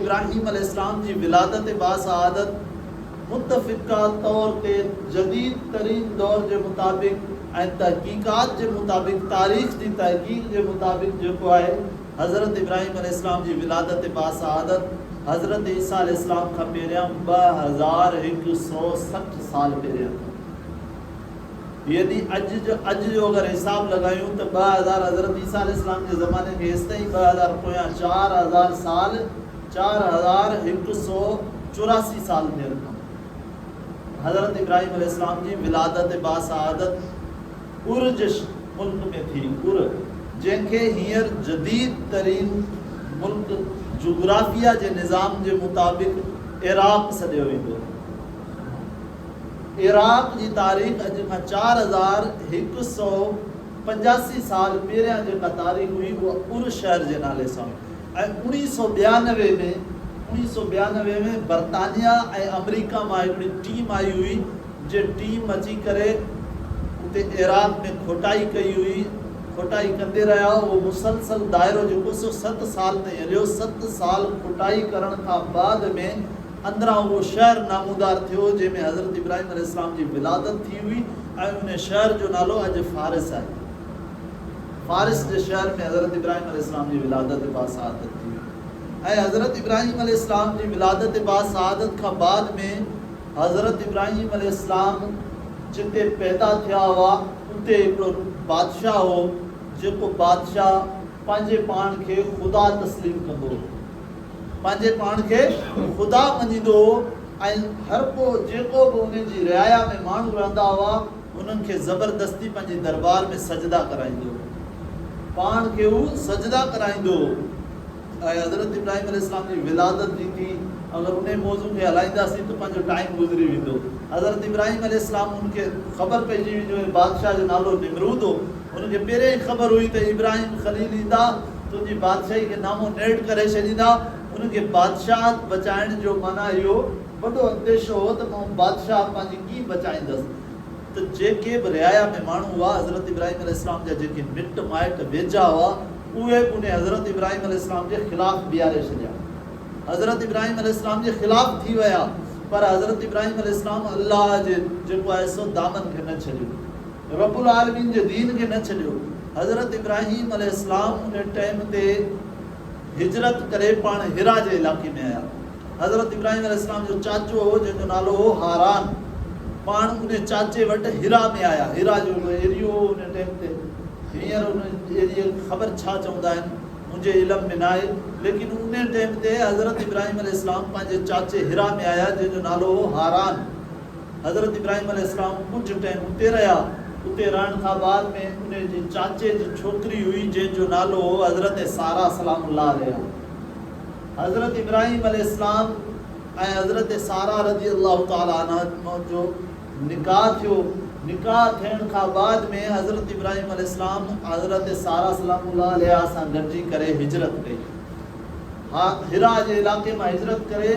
इब्राहिम अलैहिस्सलाम जी विलादत बासआदत मुतफ़िक़ा तौर ते जदीद तरीन दौर जे मुताबिक़ ऐं तहक़ीक़ात जे मुताबिक़ तारीख़ जी तहक़ीक़ जे मुताबिक़ जेको आहे हज़रत इब्राहिम अलैहिस्सलाम जी विलादत बासआदत हज़रत ईसा अलैहिस्सलाम खां पहिरियां 2160 साल पहिरियां, यानी अॼु जो अगरि हिसाब लॻायूं त 2000 हज़रत ईसा अलैहिस्सलाम जे ज़माने खे हेसि ताईं 2000 पोयां 4000 साल 4184 साल थियनि था हज़रत इब्राहिम अलैहिस्सलाम जी विलादत बासआदत उर्ज मुल्क में थी। उर जंहिंखे हींअर जदीद तरीन मुल्क जोग्राफिया जे निज़ाम जे मुताबिक़ इराक़ सॾियो वेंदो। इराक़ जी तारीख़ अॼु खां 4185 साल पहिरियां जेका तारीख़ हुई उहा उर शहर जे नाले सां, ऐं 1992 में बरतानिया ऐं अमेरिका मां हिकिड़ी टीम आई हुई, जे टीम अची करे उते इराक़ में खोटाई कई हुई। खोटाई कंदे रहिया, उहो मुसलसल दाइरो जेको 7 साल ताईं हलियो। 7 साल खोटाई करण खां बाद में अंदरां उहो शहर नामूदार थियो जंहिंमें हज़रत इब्राहिम अलैहिस्सलाम जी विलादत थी हुई, ऐं उन शहर जो नालो अॼु फारिस आहे। फारिस जे शहर में हज़रत इब्राहिम अलैहिस्सलाम जी विलादत बासआदत थी हुई। ऐं हज़रत इब्राहिम अलैहिस्सलाम जी विलादत बासआदत खां बाद में हज़रत इब्राहिम अलैहिस्सलाम जिते पैदा थिया हुआ उते हिकिड़ो बादशाह हो, जेको बादशाह पंहिंजे पाण खे ख़ुदा तस्लीम कंदो हो, पंहिंजे पाण खे ख़ुदा मञींदो हो, ऐं हर को जेको बि उन जी रियाया में माण्हू रहंदा हुआ उन्हनि खे ज़बरदस्ती पंहिंजे दरबार में सजदा कराईंदो हो, पाण खे हू सजदा कराईंदो हो। ऐं हज़रत इब्राहिम अलैहिस्सलाम जी विलादत जी थी, अगरि उन मौज़ू खे हलाईंदासीं त पंहिंजो टाइम गुज़री वेंदो। हज़रत इब्राहिम अलैहिस्सलाम उनखे ख़बर पइजी हुई जो बादशाह जो नालो निमरूद हो। उनखे पहिरें ई ख़बर हुई त इब्राहिम ख़लील ईंदा, तुंहिंजी बादशाही खे नामो नेड़ करे छॾींदा। उनखे बादशाह बचाइण जो माना इहो वॾो उद्देश्य हो त मां बादशाह पंहिंजी कीअं बचाईंदसि। त जेके बि रियाया में माण्हू हुआ, हज़रत इब्राहिम अलैहिस्सलाम जा जेके मिट माइट वेझा हुआ, उहे उन हज़रत इब्राहिम अलैहिस्सलाम जे ख़िलाफ़ बीहारे छॾिया, हज़रत इब्राहिम अलैहिस्सलाम जे ख़िलाफ़ थी विया। पर हज़रत इब्राहिम अलैहिस्सलाम अल्लाह जे जेको आहे सो दामन खे न छॾियो, रब्बुल आलमीन जे दीन खे न छॾियो। हज़रत इब्राहिम अलैहिस्सलाम उन टाइम ते हिजरत करे पाण हिरा जे इलाइक़े में आया। हज़रत इब्राहिम अलैहिस्सलाम जो चाचो हो जंहिंजो नालो हो हारान, पाण उन चाचे वटि हिरा में आया। हिरा जो एरियो उन टाइम ते, हींअर उन एरिया ख़बर छा चवंदा आहिनि मुंहिंजे इल्म में न आहे, लेकिन उन टाइम ते हज़रत इब्राहिम अलैहिस्सलाम पंहिंजे चाचे हिरा में आया जंहिंजो नालो हो हारान। हज़रत इब्राहिम अलैहिस्सलाम कुझु टाइम उते रहिया। उते रहण खां बाद में उन जे चाचे जी छोकिरी हुई जंहिंजो नालो हो हज़रत सारा सलामुल्लाह अलैहा। हज़रत इब्राहिम अलैहिस्सलाम ऐं हज़रत सारा रज़ी अल्लाह ताला अन्हा जो निकाह थियो। निकाह थियण खां बाद में हज़रत इब्राहिम अलैहिस्सलाम हज़रत सारा सलामुल्लाह अलैहा सां गॾिजी करे हिजरत कई। हिरा जे इलाइक़े मां हिजरत करे